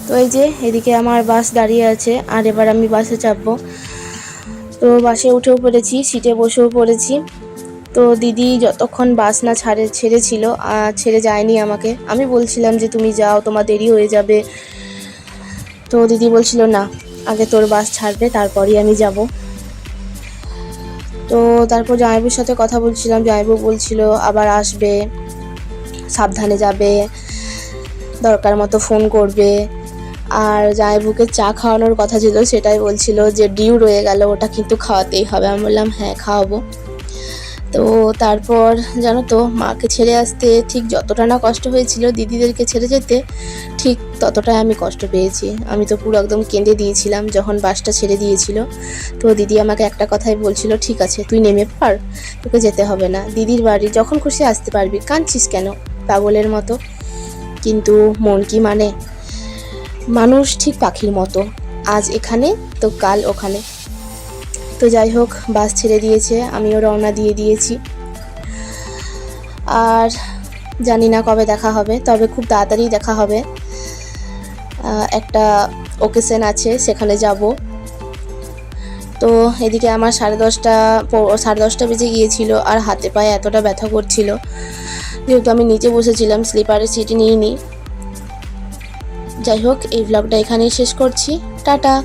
তো এই যে এদিকে আমার বাস দাঁড়িয়ে আছে, আর এবার আমি বাসে চাপবো। তো বাসে উঠেও পড়েছি, সিটে বসেও পড়েছি। তো দিদি যতক্ষণ বাস না ছেড়েছিল, ছেড়ে যায়নি আমাকে। আমি বলছিলাম যে তুমি যাও, তোমার দেরি হয়ে যাবে। তো দিদি বলছিল না, আগে তোর বাস ছাড়বে তারপরই আমি যাব। তো তারপর জামাইবুর সাথে কথা বলছিলাম, জামাইবু বলছিল আবার আসবে, সাবধানে যাবে, দরকার মতো ফোন করবে। আর জামাইবুকে চা খাওয়ানোর কথা ছিল, সেটাই বলছিল যে ডিউ রয়ে গেল, ওটা কিন্তু খাওয়াতেই হবে। আমি বললাম হ্যাঁ খাওয়াবো। তো তারপর জানো তো, মাকে ছেড়ে আসতে ঠিক যতটা না কষ্ট হয়েছিল, দিদিদেরকে ছেড়ে যেতে ঠিক ততটাই আমি কষ্ট পেয়েছি। আমি তো পুরো একদম কেঁদে দিয়েছিলাম যখন বাসটা ছেড়ে দিয়েছিল। তো দিদি আমাকে একটা কথাই বলছিল, ঠিক আছে তুই নেমে পড়, তোকে যেতে হবে না, দিদির বাড়ি যখন খুশি আসতে পারবি, কাঁদছিস কেন পাগলের মতো। কিন্তু মন কি মানে, মানুষ ঠিক পাখির মতো, আজ এখানে তো কাল ওখানে। তো যাই হোক, বাস ছেড়ে দিয়েছে, আমিও রওনা দিয়ে দিয়েছি। আর জানি না কবে দেখা হবে, তবে খুব তাড়াতাড়ি দেখা হবে। একটা ওকেশন আছে, সেখানে যাব। তো এদিকে আমার 10:30 বেজে গিয়েছিল, আর হাতে পায়ে এতটা ব্যথা করছিল, যেহেতু আমি নিচে বসেছিলাম, স্লিপারের সিট নিইনি। যাই হোক, এই ব্লগটা এখানেই শেষ করছি। টাটা।